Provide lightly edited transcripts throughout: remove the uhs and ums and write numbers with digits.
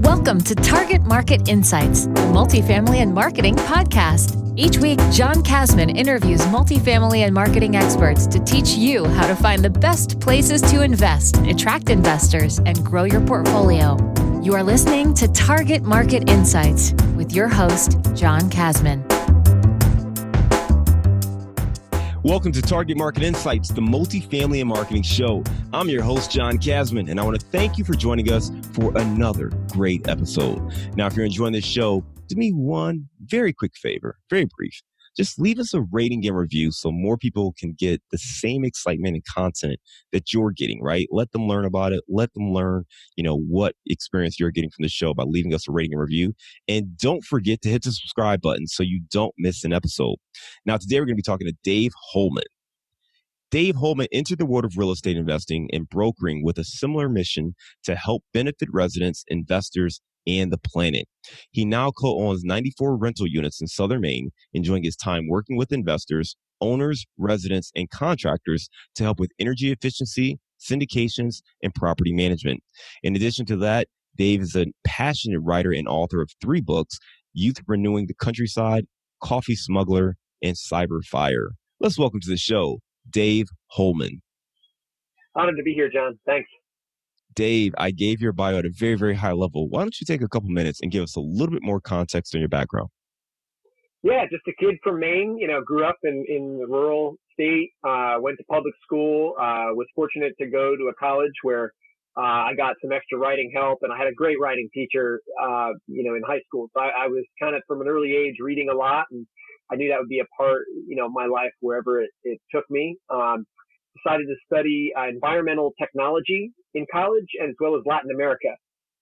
Welcome to Target Market Insights, the multifamily and marketing podcast. Each week, John Kasman interviews multifamily and marketing experts to teach you how to find the best places to invest, attract investors, and grow your portfolio. You are listening to Target Market Insights with your host, John Kasman. Welcome to Target Market Insights, the multifamily and marketing show. I'm your host, John Kasman, and I want to thank you for joining us for another great episode. Now, if you're enjoying this show, do me one very quick favor, very brief. Just leave us a rating and review so more people can get the same excitement and content that you're getting, right? Let them learn about it. Let them learn, what experience you're getting from the show by leaving us a rating and review. And don't forget to hit the subscribe button so you don't miss an episode. Now, today we're going to be talking to Dave Holman. Dave Holman entered the world of real estate investing and brokering with a similar mission to help benefit residents, investors, and the planet. He now co-owns 94 rental units in Southern Maine, enjoying his time working with investors, owners, residents, and contractors to help with energy efficiency, syndications, and property management. In addition to that, Dave is a passionate writer and author of 3 books, Youth Renewing the Countryside, Coffee Smuggler, and Cyber Fire. Let's welcome to the show, Dave Holman. Honored to be here, John. Thanks. Dave, I gave your bio at a very, very high level. Why don't you take a couple minutes and give us a little bit more context on your background? Yeah, just a kid from Maine, grew up in the rural state, went to public school, was fortunate to go to a college where I got some extra writing help, and I had a great writing teacher, in high school. So I was kind of from an early age reading a lot, and I knew that would be a part, of my life wherever it took me. Decided to study environmental technology in college, and as well as Latin America.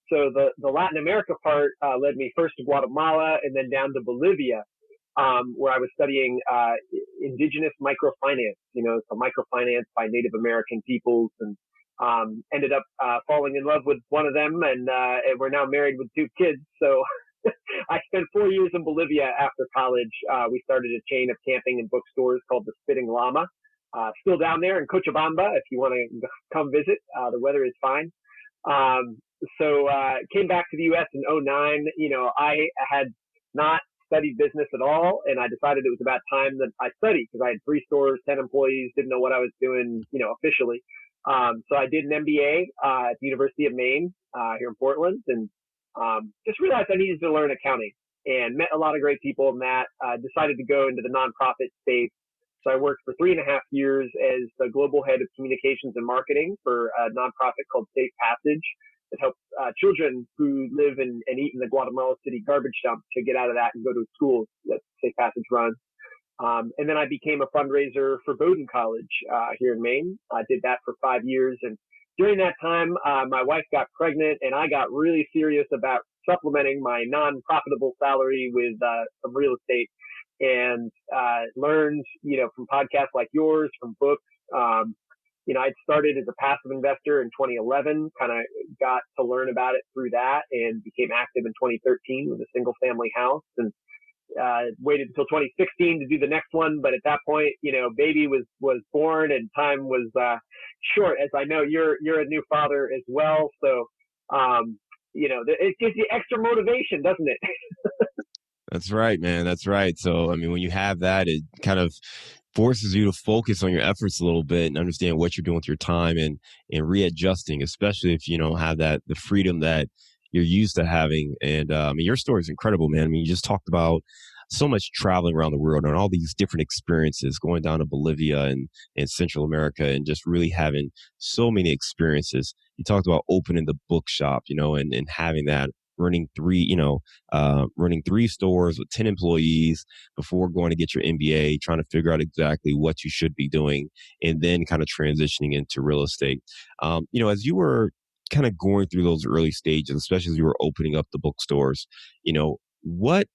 So the Latin America part led me first to Guatemala and then down to Bolivia, where I was studying indigenous microfinance, so microfinance by Native American peoples, and ended up falling in love with one of them, and we're now married with 2 kids. So I spent 4 years in Bolivia after college. We started a chain of camping and bookstores called the Spitting Llama. Still down there in Cochabamba if you want to come visit. The weather is fine. So came back to the U.S. in 2009. I had not studied business at all, and I decided it was about time that I studied because I had 3 stores, 10 employees, didn't know what I was doing, officially. So I did an MBA at the University of Maine here in Portland, and just realized I needed to learn accounting, and met a lot of great people in that. Decided to go into the nonprofit space. So I worked for 3.5 years as the global head of communications and marketing for a nonprofit called Safe Passage that helps children who live and eat in the Guatemala City garbage dump to get out of that and go to schools that Safe Passage runs. And then I became a fundraiser for Bowdoin College here in Maine. I did that for 5 years. And during that time, my wife got pregnant, and I got really serious about supplementing my non-profitable salary with some real estate. And learned, from podcasts like yours, from books. I'd started as a passive investor in 2011, kind of got to learn about it through that, and became active in 2013 with a single family house, and waited until 2016 to do the next one. But at that point, baby was born, and time was short, as I know you're a new father as well. So, it gives you extra motivation, doesn't it? That's right, man. That's right. So, when you have that, it kind of forces you to focus on your efforts a little bit and understand what you're doing with your time and readjusting, especially if you don't have the freedom that you're used to having. And your story is incredible, man. You just talked about so much traveling around the world and all these different experiences, going down to Bolivia and Central America, and just really having so many experiences. You talked about opening the bookshop, and having that, running 3 stores with 10 employees before going to get your MBA, trying to figure out exactly what you should be doing, and then kind of transitioning into real estate. As you were kind of going through those early stages, especially as you were opening up the bookstores, what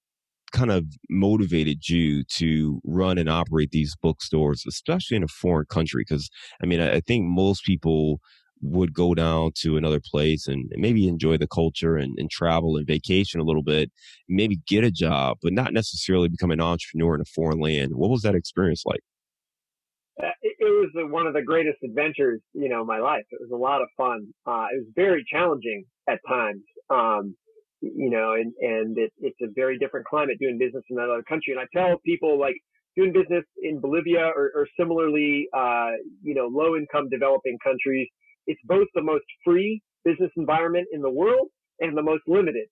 kind of motivated you to run and operate these bookstores, especially in a foreign country? Because, I think most people would go down to another place and maybe enjoy the culture and travel and vacation a little bit, maybe get a job, but not necessarily become an entrepreneur in a foreign land. What was that experience like? It was one of the greatest adventures, of my life. It was a lot of fun. It was very challenging at times. it's a very different climate doing business in another country. And I tell people, like, doing business in Bolivia or similarly, low income developing countries, it's both the most free business environment in the world and the most limited.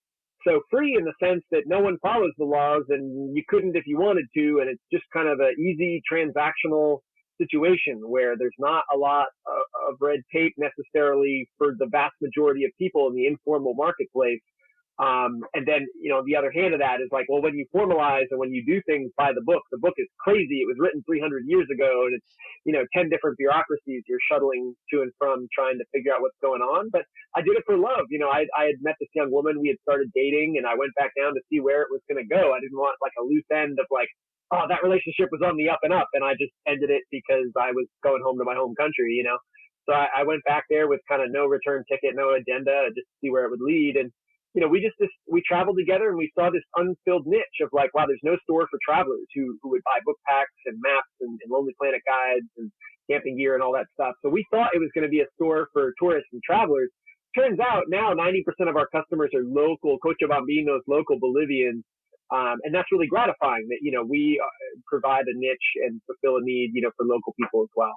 So free in the sense that no one follows the laws and you couldn't if you wanted to. And it's just kind of an easy transactional situation where there's not a lot of red tape necessarily for the vast majority of people in the informal marketplace. And then, the other hand of that is like, well, when you formalize and when you do things by the book is crazy. It was written 300 years ago and it's, 10 different bureaucracies you're shuttling to and from trying to figure out what's going on. But I did it for love. I had met this young woman. We had started dating and I went back down to see where it was going to go. I didn't want like a loose end of like, oh, that relationship was on the up and up. And I just ended it because I was going home to my home country, So I went back there with kind of no return ticket, no agenda, just to see where it would lead. And we traveled together and we saw this unfilled niche of like, wow, there's no store for travelers who would buy book packs and maps and Lonely Planet guides and camping gear and all that stuff. So we thought it was going to be a store for tourists and travelers. Turns out now 90% of our customers are local Cochabambinos, local Bolivians. And that's really gratifying that, we provide a niche and fulfill a need, for local people as well.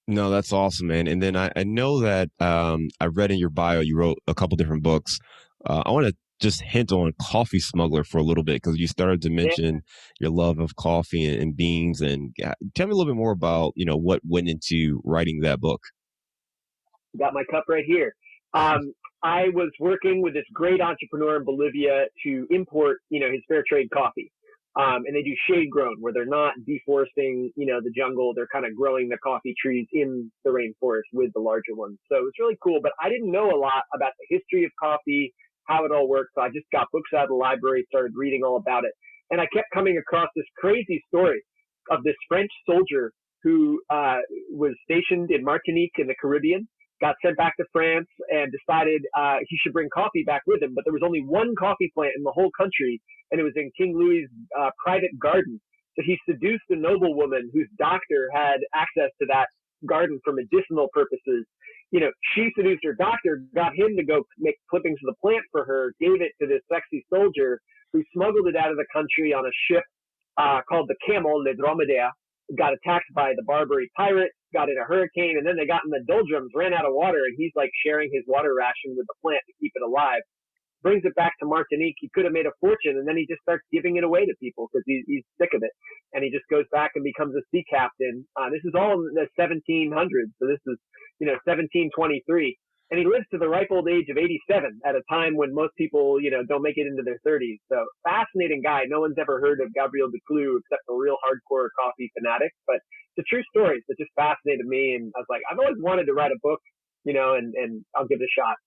No, that's awesome, man. And then I know that I read in your bio, you wrote a couple different books. I want to just hint on Coffee Smuggler for a little bit because you started to mention your love of coffee and beans. And tell me a little bit more about, what went into writing that book. Got my cup right here. I was working with this great entrepreneur in Bolivia to import, his fair trade coffee. And they do shade grown where they're not deforesting, the jungle. They're kind of growing the coffee trees in the rainforest with the larger ones. So it's really cool. But I didn't know a lot about the history of coffee, how it all works. So I just got books out of the library, started reading all about it. And I kept coming across this crazy story of this French soldier who was stationed in Martinique in the Caribbean, got sent back to France and decided he should bring coffee back with him. But there was only one coffee plant in the whole country, and it was in King Louis's private garden. So he seduced a noblewoman whose doctor had access to that garden for medicinal purposes. She seduced her doctor, got him to go make clippings of the plant for her, gave it to this sexy soldier who smuggled it out of the country on a ship called the Camel, Le Dromadaire, got attacked by the Barbary pirates, got in a hurricane, and then they got in the doldrums, ran out of water, and he's like sharing his water ration with the plant to keep it alive. Brings it back to Martinique. He could have made a fortune, and then he just starts giving it away to people because he's sick of it. And he just goes back and becomes a sea captain. This is all in the 1700s. So this is, 1723. And he lives to the ripe old age of 87 at a time when most people, don't make it into their 30s. So fascinating guy. No one's ever heard of Gabriel Declue except for real hardcore coffee fanatics. But it's a true story that just fascinated me. And I was like, I've always wanted to write a book, and I'll give it a shot.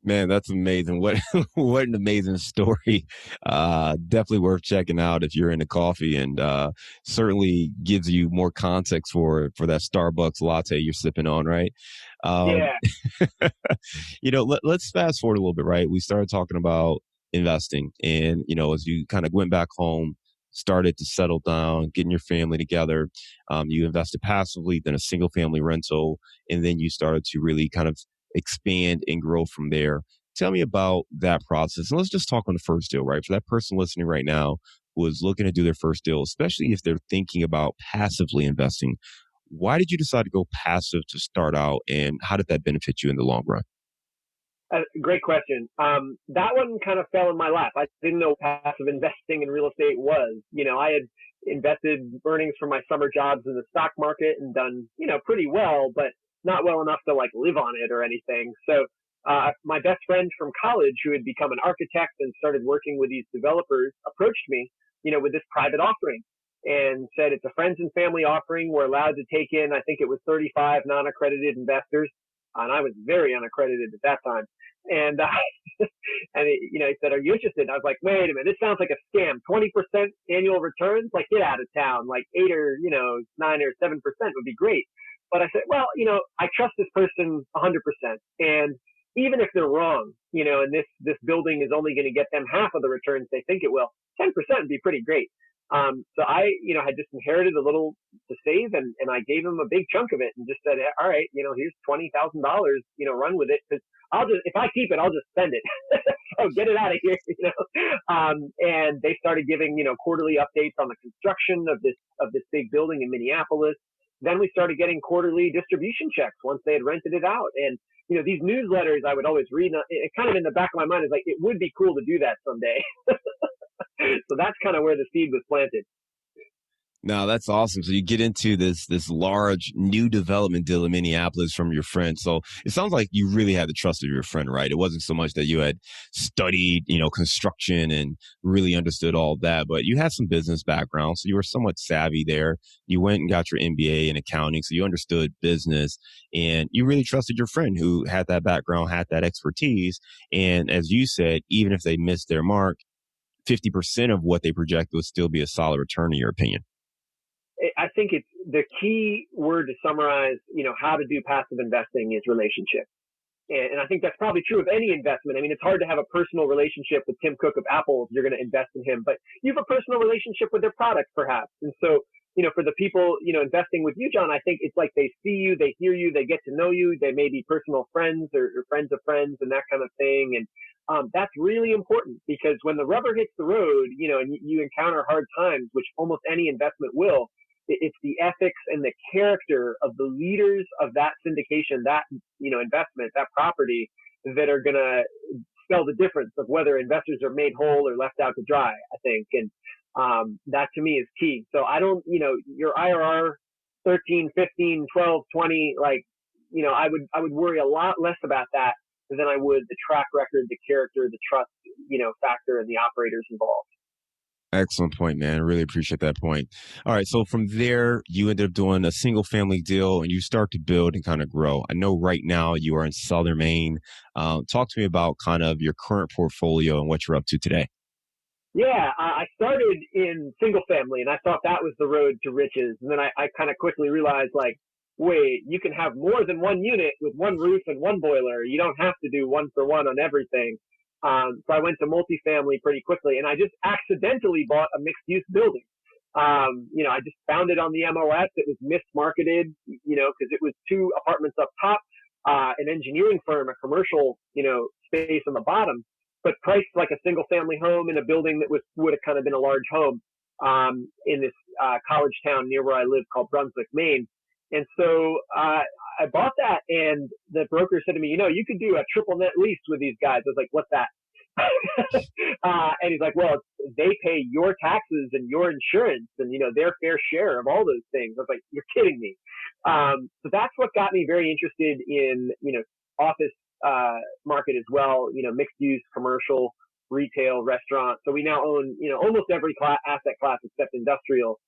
Man, that's amazing. What what an amazing story. Definitely worth checking out if you're into coffee, and certainly gives you more context for that Starbucks latte you're sipping on, right? Yeah. Let's fast forward a little bit, right? We started talking about investing and, as you kind of went back home, started to settle down, getting your family together, you invested passively, then a single family rental, and then you started to really kind of expand and grow from there. Tell me about that process. And let's just talk on the first deal, right? For that person listening right now who is looking to do their first deal, especially if they're thinking about passively investing, why did you decide to go passive to start out, and how did that benefit you in the long run? Great question. That one kind of fell in my lap. I didn't know passive investing in real estate was. I had invested earnings from my summer jobs in the stock market and done, pretty well, but not well enough to like live on it or anything. So my best friend from college, who had become an architect and started working with these developers, approached me, with this private offering and said, it's a friends and family offering. We're allowed to take in, I think it was 35 non-accredited investors. And I was very unaccredited at that time. And, he said, are you interested? And I was like, wait a minute, this sounds like a scam. 20% annual returns? Like, get out of town. Like 8 or, 9 or 7% would be great. But I said, well, I trust this person 100%. And even if they're wrong, and this building is only going to get them half of the returns they think it will, 10% would be pretty great. So I, had just inherited a little to save, and I gave him a big chunk of it and just said, all right, here's $20,000, run with it. Cause if I keep it, I'll just spend it. So get it out of here, and they started giving, quarterly updates on the construction of this big building in Minneapolis. Then we started getting quarterly distribution checks once they had rented it out. And, these newsletters I would always read, it kind of in the back of my mind is like, it would be cool to do that someday. So that's kind of where the seed was planted. No, that's awesome. So you get into this large new development deal in Minneapolis from your friend. So it sounds like you really had the trust of your friend, right? It wasn't so much that you had studied, construction and really understood all of that, but you had some business background. So you were somewhat savvy there. You went and got your MBA in accounting. So you understood business and you really trusted your friend who had that background, had that expertise. And as you said, even if they missed their mark, 50% of what they project would still be a solid return in your opinion. I think it's the key word to summarize, how to do passive investing is relationship. And I think that's probably true of any investment. I mean, it's hard to have a personal relationship with Tim Cook of Apple if you're going to invest in him, but you have a personal relationship with their product perhaps. And so, for the people, investing with you, John, I think it's like they see you, they hear you, they get to know you, they may be personal friends or friends of friends and that kind of thing. And that's really important because when the rubber hits the road, and you encounter hard times, which almost any investment will, it's the ethics and the character of the leaders of that syndication, that, investment, that property that are going to spell the difference of whether investors are made whole or left out to dry, I think. And that to me is key. So I don't, your IRR 13, 15, 12, 20, I would worry a lot less about that than I would the track record, the character, the trust, factor and the operators involved. Excellent point, man. I really appreciate that point. All right. So from there, you ended up doing a single family deal and you start to build and kind of grow. I know right now you are in Southern Maine. Talk to me about kind of your current portfolio and what you're up to today. Yeah, I started in single family and I thought that was the road to riches. And then I kind of quickly realized wait, you can have more than one unit with one roof and one boiler. You don't have to do one for one on everything. So I went to multifamily pretty quickly and I just accidentally bought a mixed use building. I just found it on the MLS. It was mismarketed, cause it was 2 apartments up top, an engineering firm, a commercial, space on the bottom, but priced like a single family home in a building that would have kind of been a large home, in this, college town near where I live called Brunswick, Maine. And so, I bought that and the broker said to me, you could do a triple net lease with these guys. I was like, what's that? And he's like, well, they pay your taxes and your insurance and, their fair share of all those things. I was like, you're kidding me. So that's what got me very interested in, office, market as well, mixed use, commercial, retail, restaurant. So we now own, almost every asset class except industrial.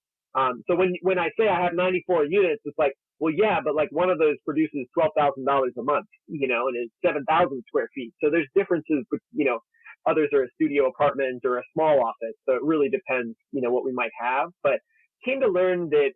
So when I say I have 94 units, it's like, well, yeah, but one of those produces $12,000 a month, and it's 7,000 square feet. So there's differences, but, others are a studio apartment or a small office. So it really depends, what we might have, but came to learn that,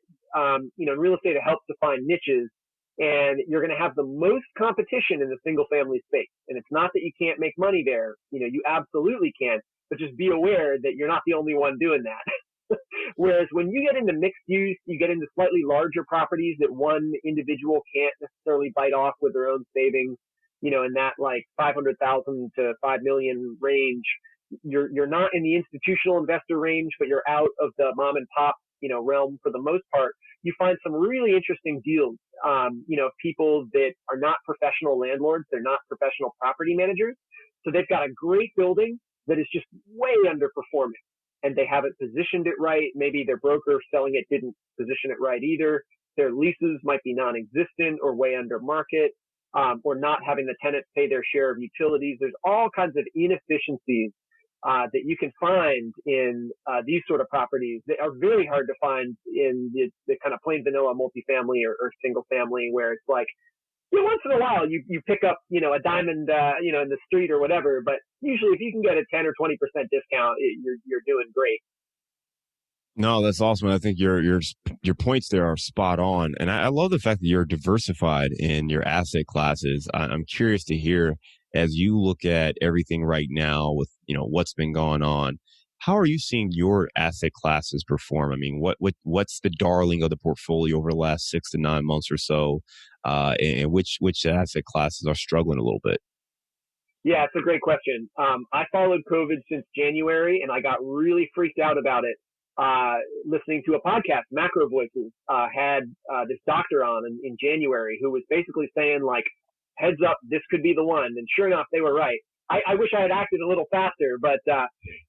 in real estate, it helps to find niches and you're going to have the most competition in the single family space. And it's not that you can't make money there. You absolutely can, but just be aware that you're not the only one doing that. Whereas when you get into mixed use, you get into slightly larger properties that one individual can't necessarily bite off with their own savings, in that 500,000 to 5 million range. You're not in the institutional investor range, but you're out of the mom and pop, realm for the most part. You find some really interesting deals, people that are not professional landlords. They're not professional property managers. So they've got a great building that is just way underperforming. And they haven't positioned it right. Maybe their broker selling it didn't position it right either. Their leases might be non-existent or way under market, or not having the tenants pay their share of utilities. There's all kinds of inefficiencies that you can find in these sort of properties that are very hard to find in the kind of plain vanilla multifamily or single family, where it's like, once in a while you pick up, a diamond, in the street or whatever, but usually if you can get a 10 or 20% discount, you're doing great. No, that's awesome. I think your points there are spot on. And I love the fact that you're diversified in your asset classes. I'm curious to hear, as you look at everything right now with, what's been going on, how are you seeing your asset classes perform? I mean, what's the darling of the portfolio over the last 6 to 9 months or so? And which asset classes are struggling a little bit? Yeah, it's a great question. I followed COVID since January, and I got really freaked out about it. Listening to a podcast, Macro Voices, had this doctor on in January who was basically saying like, "Heads up, this could be the one." And sure enough, they were right. I wish I had acted a little faster, but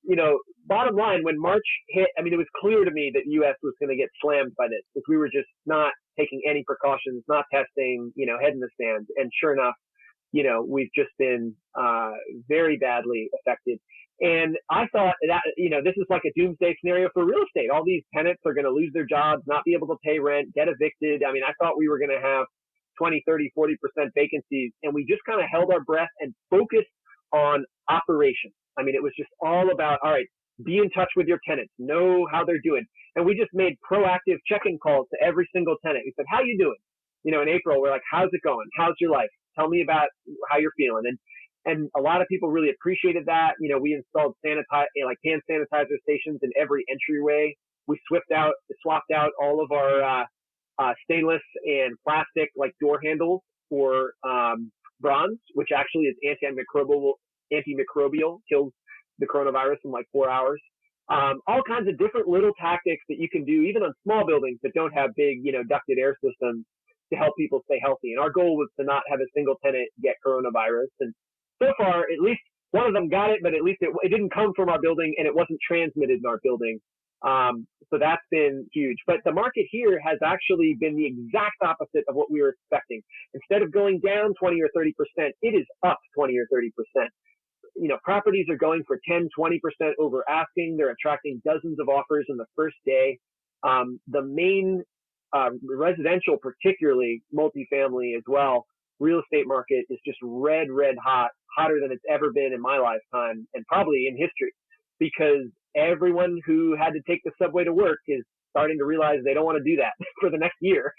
you know, bottom line, when March hit, I mean, it was clear to me that U.S. was going to get slammed by this because we were just not taking any precautions, not testing, you know, head in the sand. And sure enough, you know, we've just been very badly affected. And I thought that, you know, this is like a doomsday scenario for real estate. All these tenants are going to lose their jobs, not be able to pay rent, get evicted. I mean, I thought we were going to have 20, 30, 40% vacancies. And we just kind of held our breath and focused on operations. I mean, it was just all about, all right, be in touch with your tenants, know how they're doing. And we just made proactive check-in calls to every single tenant. We said, how you doing? You know, in April, we're like, how's it going? How's your life? Tell me about how you're feeling. And a lot of people really appreciated that. You know, we installed like hand sanitizer stations in every entryway. We swapped out all of our stainless and plastic like door handles for bronze, which actually is antimicrobial, kills the coronavirus in like 4 hours. All kinds of different little tactics that you can do, even on small buildings that don't have big, you know, ducted air systems, to help people stay healthy. And our goal was to not have a single tenant get coronavirus. And so far, at least one of them got it, but at least it didn't come from our building and it wasn't transmitted in our building. So that's been huge. But the market here has actually been the exact opposite of what we were expecting. Instead of going down 20 or 30%, it is up 20 or 30%. You know, properties are going for 10, 20% over asking. They're attracting dozens of offers in the first day. The main residential, particularly multifamily as well, real estate market is just red hot, hotter than it's ever been in my lifetime and probably in history, because everyone who had to take the subway to work is starting to realize they don't want to do that for the next year.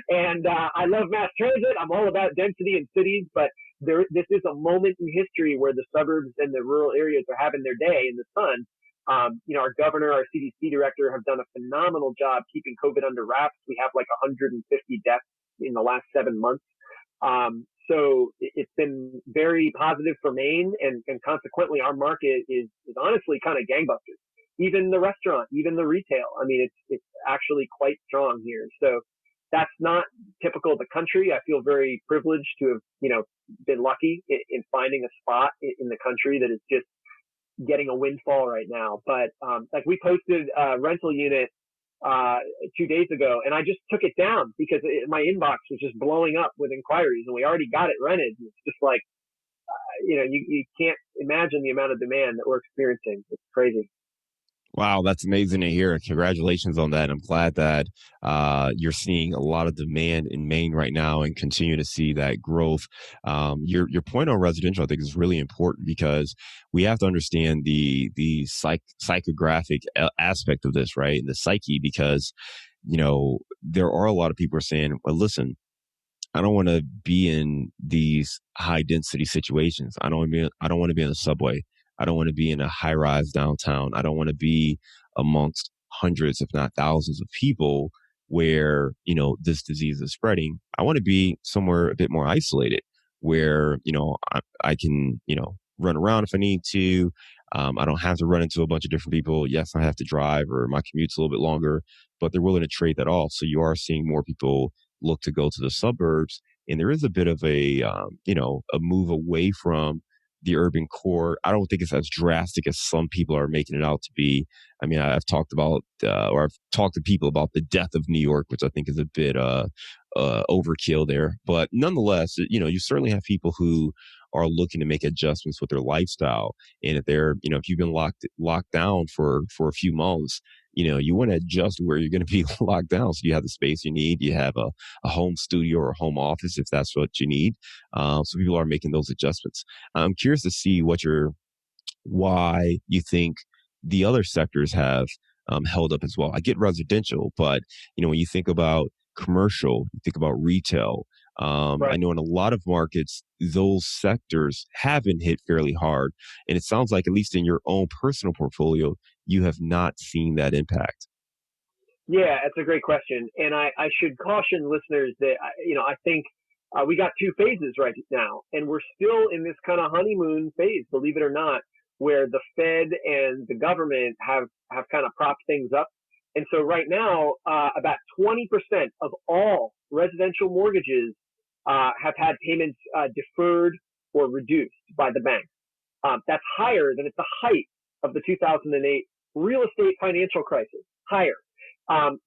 And I love mass transit. I'm all about density in cities, but this is a moment in history where the suburbs and the rural areas are having their day in the sun. You know, our governor, our CDC director have done a phenomenal job keeping COVID under wraps. We have like 150 deaths in the last 7 months. So it's been very positive for Maine, and consequently our market is honestly kind of gangbusters. Even the restaurant, even the retail. I mean, it's actually quite strong here. So that's not typical of the country. I feel very privileged to have, you know, been lucky in finding a spot in the country that is just getting a windfall right now. But like we posted a rental unit 2 days ago, and I just took it down because my inbox was just blowing up with inquiries, and we already got it rented. It's just like, you know, you can't imagine the amount of demand that we're experiencing. It's crazy. Wow, that's amazing to hear. Congratulations on that. I'm glad that you're seeing a lot of demand in Maine right now and continue to see that growth. Your point on residential, I think, is really important because we have to understand the psychographic aspect of this, right? And the psyche, because, you know, there are a lot of people who are saying, well, listen, I don't want to be in these high density situations. I don't want to be in the subway. I don't want to be in a high rise downtown. I don't want to be amongst hundreds, if not thousands of people where, you know, this disease is spreading. I want to be somewhere a bit more isolated where, you know, I can, you know, run around if I need to. I don't have to run into a bunch of different people. Yes, I have to drive or my commute's a little bit longer, but they're willing to trade that off. So you are seeing more people look to go to the suburbs. And there is a bit of a, you know, a move away from the urban core. I don't think it's as drastic as some people are making it out to be. I mean, I've talked about, or I've talked to people about the death of New York, which I think is a bit overkill there. But nonetheless, you know, you certainly have people who are looking to make adjustments with their lifestyle. And if they're, you know, if you've been locked down for a few months, you know, you want to adjust where you're going to be locked down. So you have the space you need. You have a home studio or a home office if that's what you need. So people are making those adjustments. I'm curious to see why you think the other sectors have held up as well. I get residential, but, you know, when you think about commercial, you think about retail. Right. I know in a lot of markets, those sectors have been hit fairly hard. And it sounds like, at least in your own personal portfolio, you have not seen that impact. Yeah, that's a great question. And I should caution listeners that, you know, I think We got two phases right now, and we're still in this kind of honeymoon phase, believe it or not, where the Fed and the government have kind of propped things up. And so right now, about 20% of all residential mortgages have had payments deferred or reduced by the bank. That's higher than at the height of the 2008 real estate financial crisis. Higher.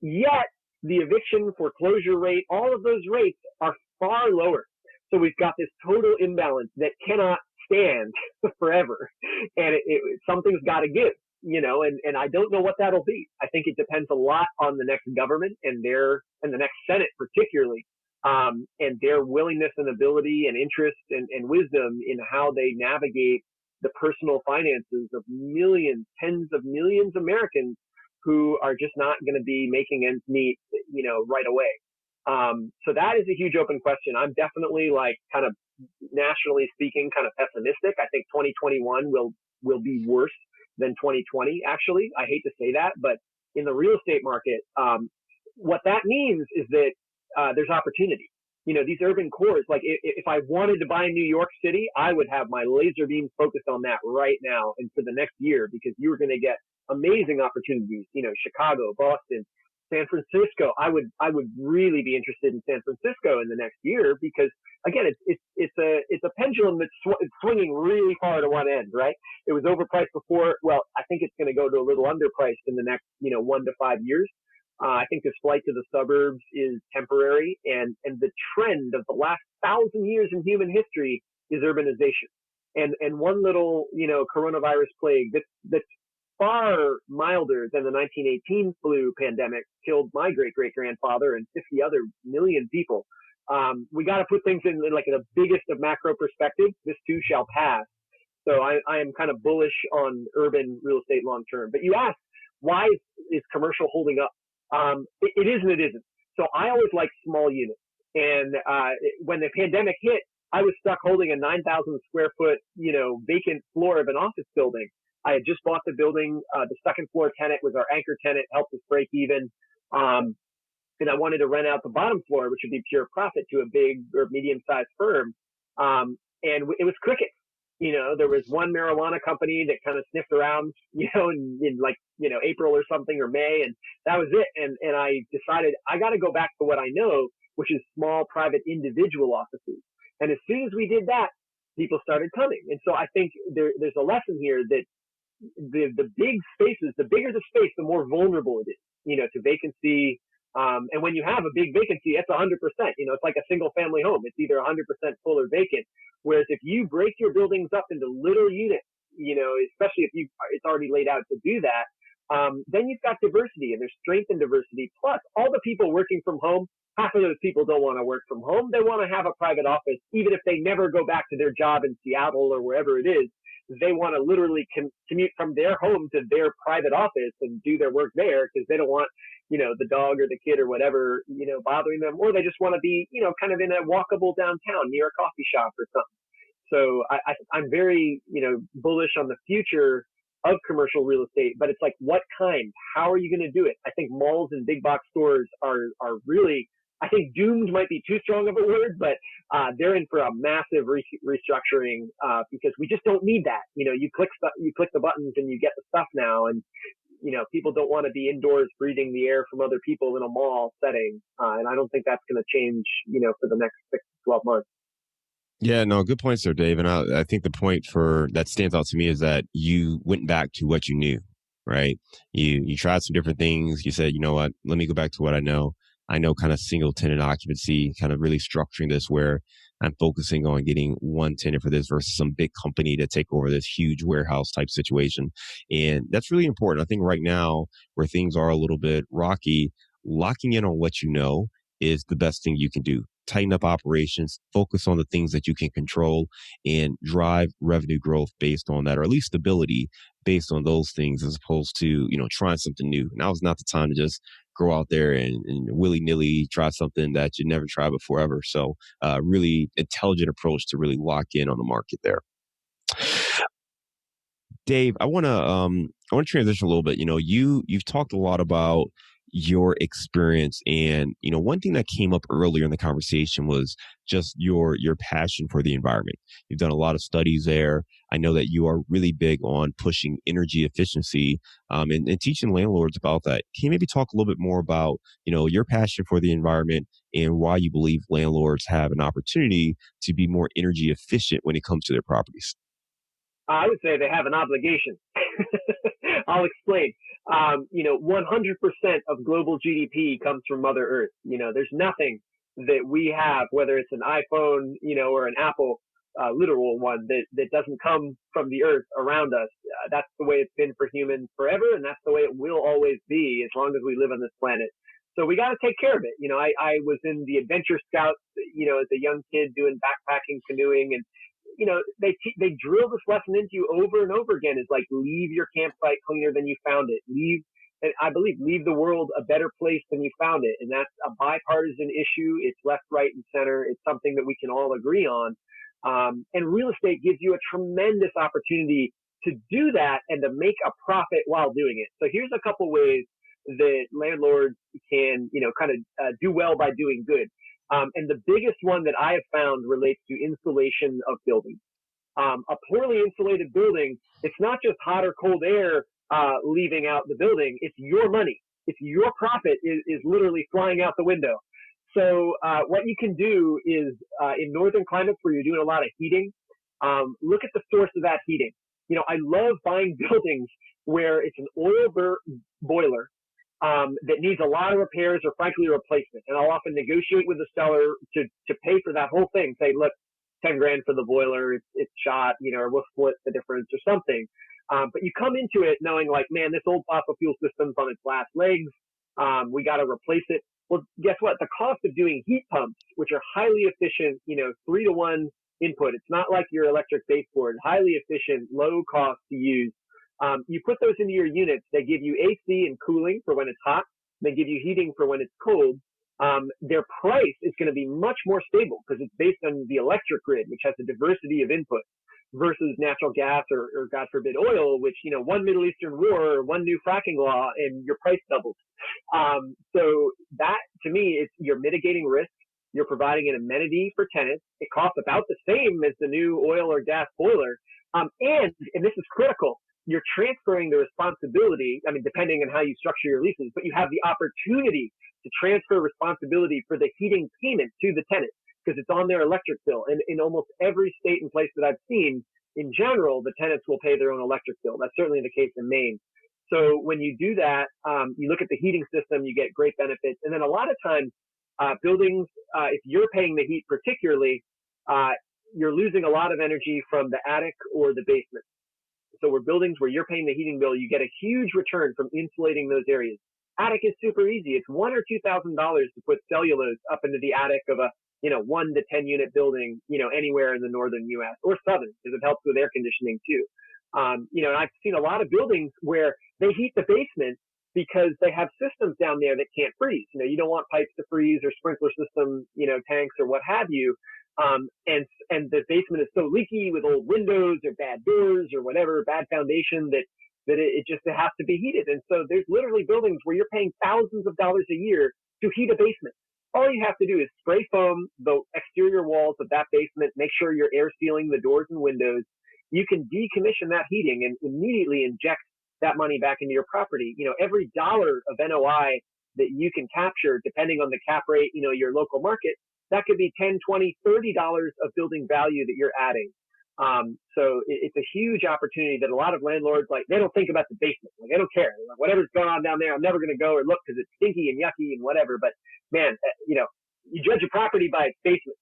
Yet the eviction foreclosure rate, all of those rates are far lower. So we've got this total imbalance that cannot stand forever, and something's got to give, and I don't know what that'll be. I think it depends a lot on the next government and the next Senate particularly, and their willingness and ability and interest and wisdom in how they navigate the personal finances of millions, tens of millions of Americans who are just not going to be making ends meet, right away. So that is a huge open question. I'm definitely kind of nationally speaking, kind of pessimistic. I think 2021 will be worse than 2020. Actually, I hate to say that, but in the real estate market, what that means is that there's opportunity. These urban cores, like if I wanted to buy New York City, I would have my laser beams focused on that right now and for the next year, because you're going to get amazing opportunities. Chicago, Boston, San Francisco. I would really be interested in San Francisco in the next year, because again, it's a pendulum that's swinging really far to one end, right? It was overpriced before. Well, I think it's going to go to a little underpriced in the next 1 to 5 years. I think this flight to the suburbs is temporary, and the trend of the last 1,000 years in human history is urbanization. And one little coronavirus plague that's far milder than the 1918 flu pandemic killed my great-great-grandfather and 50 other million people. We got to put things in like the biggest of macro perspectives. This too shall pass. So I am kind of bullish on urban real estate long term. But you asked, why is commercial holding up? It is and it isn't. So I always like small units. And when the pandemic hit, I was stuck holding a 9,000 square foot, vacant floor of an office building. I had just bought the building. The second floor tenant was our anchor tenant, helped us break even. And I wanted to rent out the bottom floor, which would be pure profit, to a big or medium-sized firm. And it was crickets. There was one marijuana company that kind of sniffed around, in April or something, or May, and that was it. And I decided I got to go back to what I know, which is small, private, individual offices. And as soon as we did that, people started coming. And so I think there's a lesson here that the big spaces, the bigger the space, the more vulnerable it is, to vacancy. And when you have a big vacancy, it's 100%. It's like a single family home. It's either 100% full or vacant. Whereas if you break your buildings up into little units, especially if it's already laid out to do that, then you've got diversity, and there's strength in diversity. Plus, all the people working from home, half of those people don't want to work from home. They want to have a private office, even if they never go back to their job in Seattle or wherever it is. They want to literally commute from their home to their private office and do their work there, because they don't want, the dog or the kid or whatever, bothering them, or they just want to be, kind of in a walkable downtown near a coffee shop or something. So I'm very, bullish on the future of commercial real estate, but it's like, what kind? How are you going to do it? I think malls and big box stores are really, I think doomed might be too strong of a word, but they're in for a massive restructuring because we just don't need that. You click the buttons and you get the stuff now, and people don't want to be indoors breathing the air from other people in a mall setting, and I don't think that's going to change, for the next 6 to 12 months. Yeah, no, good points there, Dave. And I think the point that stands out to me is that you went back to what you knew, right? You tried some different things. You said, you know what, let me go back to what I know. I know kind of single tenant occupancy, kind of really structuring this where I'm focusing on getting one tenant for this versus some big company to take over this huge warehouse type situation. And that's really important. I think right now where things are a little bit rocky, locking in on what you know is the best thing you can do. Tighten up operations, focus on the things that you can control, and drive revenue growth based on that, or at least stability based on those things, as opposed to, trying something new. Now is not the time to just go out there and willy-nilly try something that you never tried before ever. So really intelligent approach to really lock in on the market there. Dave, I want to transition a little bit. You've talked a lot about your experience. And, one thing that came up earlier in the conversation was just your passion for the environment. You've done a lot of studies there. I know that you are really big on pushing energy efficiency, and teaching landlords about that. Can you maybe talk a little bit more about, your passion for the environment and why you believe landlords have an opportunity to be more energy efficient when it comes to their properties? I would say they have an obligation. I'll explain. 100% of global GDP comes from Mother Earth. There's nothing that we have, whether it's an iPhone, or an Apple, literal one, that doesn't come from the earth around us. That's the way it's been for humans forever, and that's the way it will always be as long as we live on this planet. So we got to take care of it. I was in the Adventure Scouts, as a young kid doing backpacking, canoeing, and they drill this lesson into you over and over again. Is like, leave your campsite cleaner than you found it. And I believe, leave the world a better place than you found it. And that's a bipartisan issue. It's left, right, and center. It's something that we can all agree on. And real estate gives you a tremendous opportunity to do that and to make a profit while doing it. So here's a couple ways that landlords can, kind of do well by doing good. And the biggest one that I have found relates to insulation of buildings. A poorly insulated building, it's not just hot or cold air leaving out the building. It's your money. It's your profit is literally flying out the window. So what you can do is, in northern climates where you're doing a lot of heating, look at the source of that heating. I love buying buildings where it's an oil boiler that needs a lot of repairs or frankly a replacement. And I'll often negotiate with the seller to pay for that whole thing. Say, look, 10 grand for the boiler, it's shot, or we'll split the difference or something. But you come into it knowing like, man, this old fossil fuel system's on its last legs. We got to replace it. Well, guess what? The cost of doing heat pumps, which are highly efficient, 3-to-1 input. It's not like your electric baseboard, highly efficient, low cost to use. You put those into your units. They give you AC and cooling for when it's hot. They give you heating for when it's cold. Their price is going to be much more stable because it's based on the electric grid, which has a diversity of input, versus natural gas or God forbid oil, which, one Middle Eastern war or one new fracking law and your price doubles. So that to me, you're mitigating risk. You're providing an amenity for tenants. It costs about the same as the new oil or gas boiler. And this is critical, you're transferring the responsibility, depending on how you structure your leases, but you have the opportunity to transfer responsibility for the heating payment to the tenant because it's on their electric bill. And in almost every state and place that I've seen, in general, the tenants will pay their own electric bill. That's certainly the case in Maine. So when you do that, you look at the heating system, you get great benefits. And then a lot of times, buildings, if you're paying the heat particularly, you're losing a lot of energy from the attic or the basement. So we're buildings where you're paying the heating bill, you get a huge return from insulating those areas. Attic is super easy. It's $1,000 or $2,000 to put cellulose up into the attic of a 1 to 10 unit building, anywhere in the northern U.S. or southern, because it helps with air conditioning too. And I've seen a lot of buildings where they heat the basement because they have systems down there that can't freeze. You don't want pipes to freeze or sprinkler system, tanks or what have you. And the basement is so leaky with old windows or bad doors or whatever, bad foundation that it just has to be heated. And so there's literally buildings where you're paying thousands of dollars a year to heat a basement. All you have to do is spray foam the exterior walls of that basement, make sure you're air sealing the doors and windows. You can decommission that heating and immediately inject that money back into your property. Every dollar of NOI that you can capture, depending on the cap rate, your local market, that could be $10, $20, $30 of building value that you're adding. So it's a huge opportunity that a lot of landlords, they don't think about the basement. They don't care. Whatever's going on down there, I'm never going to go or look because it's stinky and yucky and whatever. But man, you judge a property by its basement.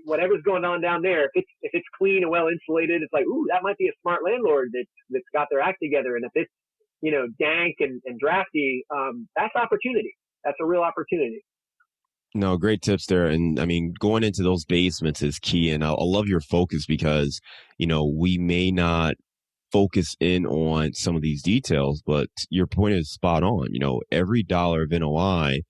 Whatever's going on down there, if it's clean and well insulated, it's like, ooh, that might be a smart landlord that's got their act together. And if it's, dank and drafty, that's opportunity. That's a real opportunity. No, great tips there. And going into those basements is key. And I love your focus because, we may not focus in on some of these details, but your point is spot on. Every dollar of NOI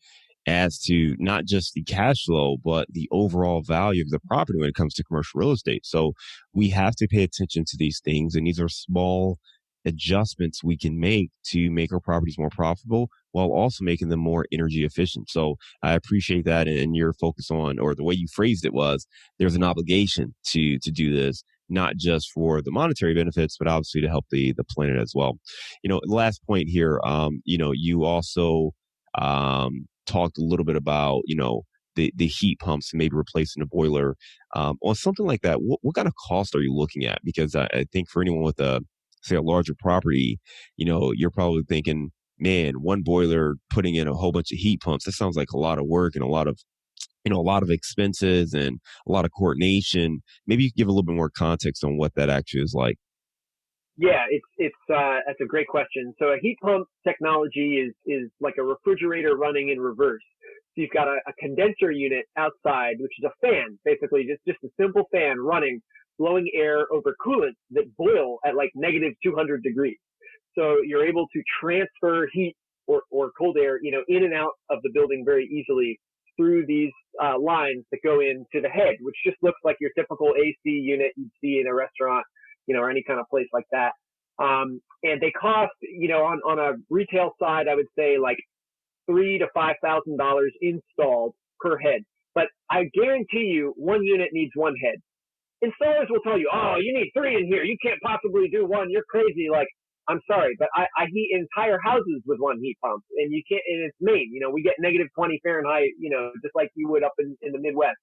adds to not just the cash flow, but the overall value of the property when it comes to commercial real estate. So we have to pay attention to these things. And these are small adjustments we can make to make our properties more profitable while also making them more energy efficient. So I appreciate that. And your focus on, or the way you phrased it was, there's an obligation to do this, not just for the monetary benefits, but obviously to help the planet as well. Last point here, you also talked a little bit about, the heat pumps and maybe replacing the boiler. On something like that, what kind of cost are you looking at? Because I think for anyone with say a larger property, you're probably thinking, man, one boiler putting in a whole bunch of heat pumps, that sounds like a lot of work and a lot of expenses and a lot of coordination. Maybe you could give a little bit more context on what that actually is like. Yeah, that's a great question. So a heat pump technology is like a refrigerator running in reverse. So you've got a condenser unit outside, which is a fan, basically just a simple fan running, blowing air over coolants that boil at like negative 200 degrees. So you're able to transfer heat or cold air, in and out of the building very easily through these lines that go into the head, which just looks like your typical AC unit you'd see in a restaurant, or any kind of place like that. And they cost, on a retail side, I would say like $3,000 to $5,000 installed per head. But I guarantee you, one unit needs one head. Installers will tell you, oh, you need three in here. You can't possibly do one. You're crazy. Like, I'm sorry, but I heat entire houses with one heat pump, and you can't. And it's Maine. We get negative 20 Fahrenheit. Just like you would up in the Midwest.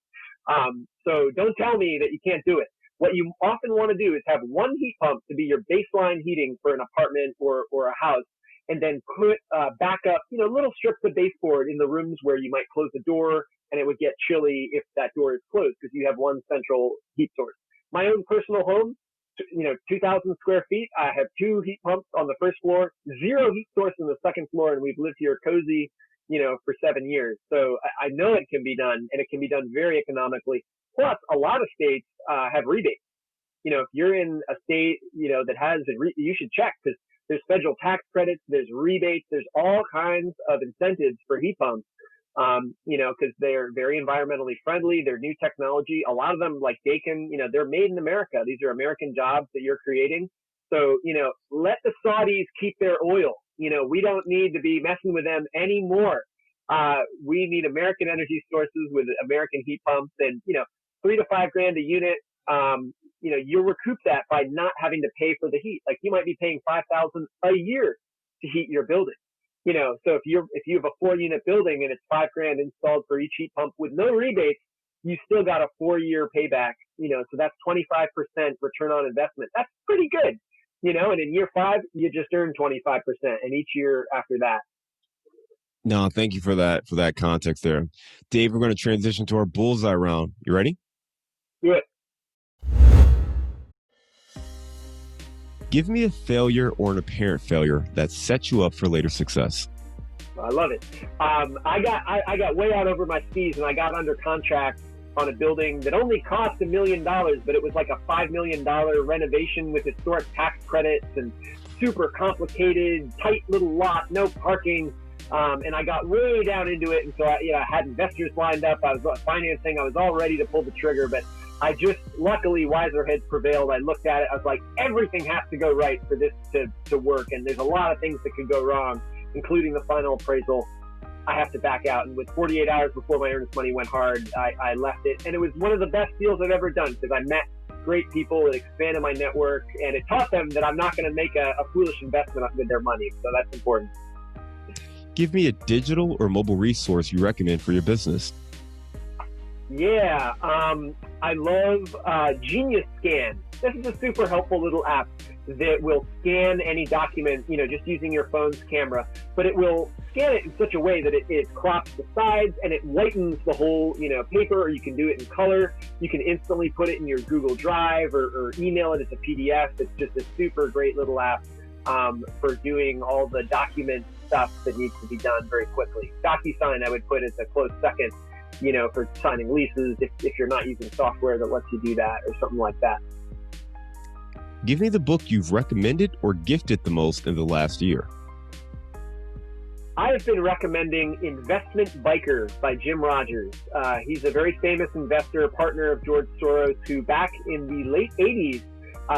So don't tell me that you can't do it. What you often want to do is have one heat pump to be your baseline heating for an apartment or a house, and then put back up, little strips of baseboard in the rooms where you might close the door and it would get chilly if that door is closed because you have one central heat source. My own personal home, 2,000 square feet. I have two heat pumps on the first floor, zero heat source on the second floor, and we've lived here cozy, for 7 years. So I know it can be done, and it can be done very economically. Plus, a lot of states have rebates. If you're in a state, that has you should check because there's federal tax credits, there's rebates, there's all kinds of incentives for heat pumps. Because they're very environmentally friendly. They're new technology. A lot of them, like Dakin, they're made in America. These are American jobs that you're creating. So, let the Saudis keep their oil. We don't need to be messing with them anymore. We need American energy sources with American heat pumps, and, $3,000 to $5,000 a unit. You'll recoup that by not having to pay for the heat. Like you might be paying $5,000 a year to heat your building. So if you have a 4-unit building and it's $5,000 installed for each heat pump with no rebates, you still got a 4-year payback. So that's 25% return on investment. That's pretty good. And in year 5, you just earn 25%, and each year after that. No, thank you for that context there, Dave. We're going to transition to our Bullseye Round. You ready? Do it. Give me a failure or an apparent failure that sets you up for later success. I love it. I got way out over my skis, and I got under contract on a building that only cost $1 million, but it was like a $5 million renovation with historic tax credits and super complicated, tight little lot, no parking. And I got way down into it, and so I had investors lined up. I was financing. I was all ready to pull the trigger, but luckily, wiser heads prevailed. I looked at it. I was like, everything has to go right for this to work. And there's a lot of things that could go wrong, including the final appraisal. I have to back out. And with 48 hours before my earnest money went hard, I left it. And it was one of the best deals I've ever done because I met great people. It expanded my network, and it taught them that I'm not going to make a foolish investment with their money. So that's important. Give me a digital or mobile resource you recommend for your business. Yeah, I love Genius Scan. This is a super helpful little app that will scan any document, just using your phone's camera. But it will scan it in such a way that it crops the sides and it whitens the whole, paper, or you can do it in color. You can instantly put it in your Google Drive or email it as a PDF. It's just a super great little app for doing all the document stuff that needs to be done very quickly. DocuSign I would put as a close second, for signing leases if you're not using software that lets you do that or something like that. Give me the book you've recommended or gifted the most in the last year. I have been recommending Investment Biker by Jim Rogers. He's a very famous investor, partner of George Soros, who back in the late 80s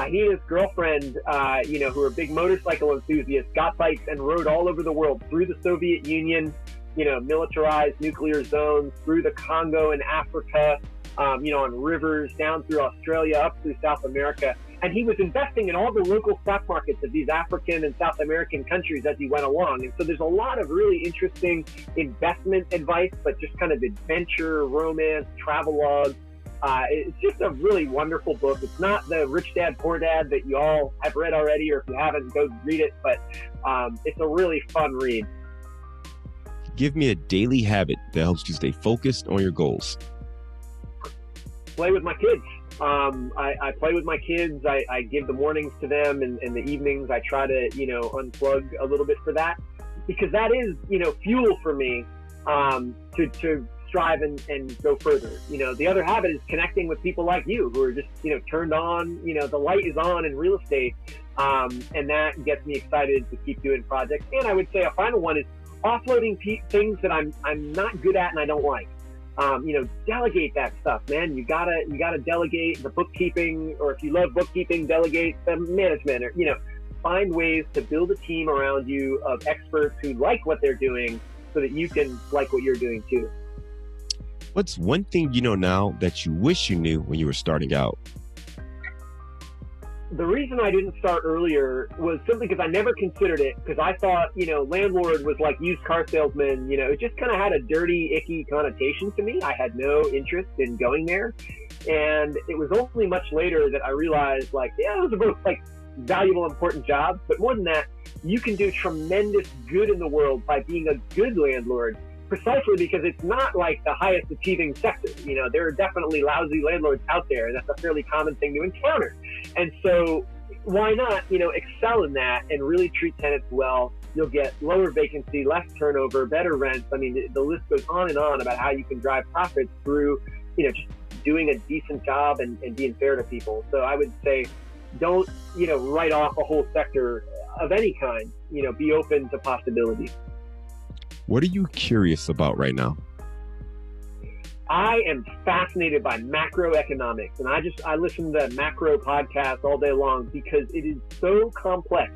He and his girlfriend, who are big motorcycle enthusiasts, got bikes and rode all over the world through the Soviet Union, militarized nuclear zones, through the Congo and Africa, on rivers, down through Australia, up through South America. And he was investing in all the local stock markets of these African and South American countries as he went along. And so there's a lot of really interesting investment advice, but just kind of adventure, romance, travelogue. It's just a really wonderful book. It's not the Rich Dad, Poor Dad that you all have read already, or if you haven't, go read it. But it's a really fun read. Give me a daily habit that helps you stay focused on your goals. Play with my kids. I play with my kids. I give the mornings to them, and the evenings I try to, unplug a little bit for that, because that is, fuel for me to strive and go further. The other habit is connecting with people like you who are just, turned on, the light is on in real estate. And that gets me excited to keep doing projects. And I would say a final one is offloading things that I'm not good at and I don't like. Delegate that stuff, man. You gotta delegate the bookkeeping, or if you love bookkeeping, delegate the management, or, find ways to build a team around you of experts who like what they're doing so that you can like what you're doing too. What's one thing you know now that you wish you knew when you were starting out? The reason I didn't start earlier was simply because I never considered it, because I thought, landlord was like used car salesman. It just kind of had a dirty, icky connotation to me. I had no interest in going there. And it was only much later that I realized, those are both valuable, important jobs. But more than that, you can do tremendous good in the world by being a good landlord, precisely because it's not like the highest achieving sector. There are definitely lousy landlords out there, and that's a fairly common thing to encounter. And so why not, excel in that and really treat tenants well? You'll get lower vacancy, less turnover, better rents. I mean, the list goes on and on about how you can drive profits through, just doing a decent job and being fair to people. So I would say, don't, write off a whole sector of any kind. Be open to possibilities. What are you curious about right now? I am fascinated by macroeconomics, and I listen to macro podcasts all day long because it is so complex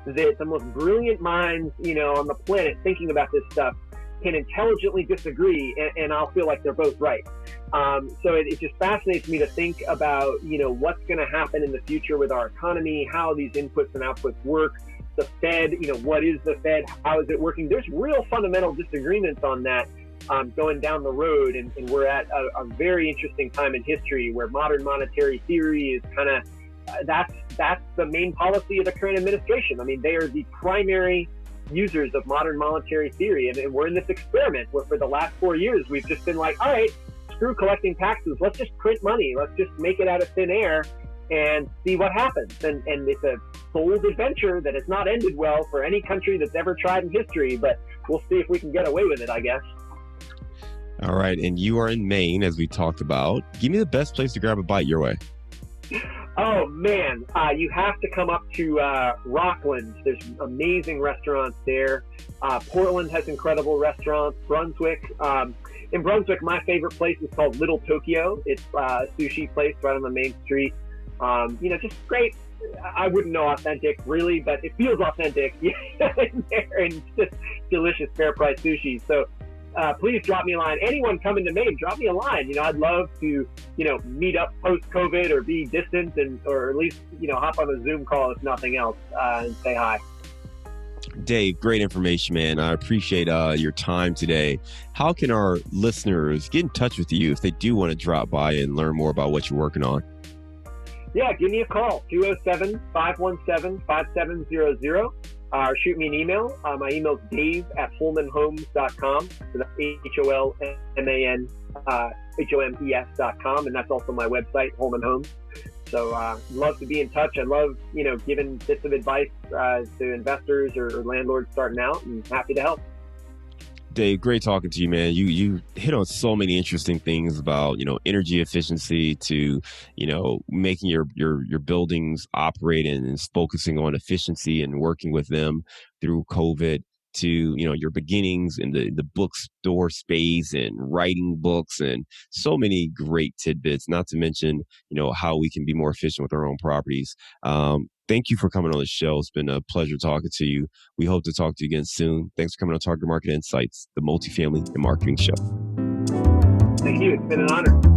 that the most brilliant minds, on the planet thinking about this stuff can intelligently disagree, and I'll feel like they're both right. So it just fascinates me to think about, what's going to happen in the future with our economy, how these inputs and outputs work. The Fed, what is the Fed? How is it working? There's real fundamental disagreements on that going down the road. And we're at a very interesting time in history where modern monetary theory is kind of, that's the main policy of the current administration. I mean, they are the primary users of modern monetary theory. And we're in this experiment where for the last 4 years, we've just been like, all right, screw collecting taxes. Let's just print money. Let's just make it out of thin air and see what happens. And it's a bold adventure that has not ended well for any country that's ever tried in history, but we'll see if we can get away with it, I guess. All right. And you are in Maine, as we talked about. Give me the best place to grab a bite your way. Oh, man. You have to come up to Rockland. There's amazing restaurants there. Portland has incredible restaurants. Brunswick. In Brunswick, my favorite place is called Little Tokyo. It's a sushi place right on the main street. Just great. I wouldn't know authentic really, but it feels authentic in there, and it's just delicious fair price sushi. So please drop me a line. Anyone coming to Maine, drop me a line. I'd love to, meet up post COVID or be distant or at least, hop on a Zoom call if nothing else and say hi. Dave, great information, man. I appreciate your time today. How can our listeners get in touch with you if they do want to drop by and learn more about what you're working on? Yeah, give me a call, 207-517-5700, or shoot me an email. My email is dave@holmanhomes.com. So that's HOLMAN, and that's also my website, Holman Homes. So love to be in touch. I love, giving bits of advice to investors or landlords starting out, and happy to help. Dave, great talking to you, man. You hit on so many interesting things about, energy efficiency to, making your buildings operate and focusing on efficiency and working with them through COVID. to, you know, your beginnings in the bookstore space and writing books and so many great tidbits, not to mention, you know, how we can be more efficient with our own properties. Thank you for coming on the show. It's been a pleasure talking to you. We hope to talk to you again soon. Thanks for coming on Target Market Insights, the Multifamily and Marketing Show. Thank you. It's been an honor.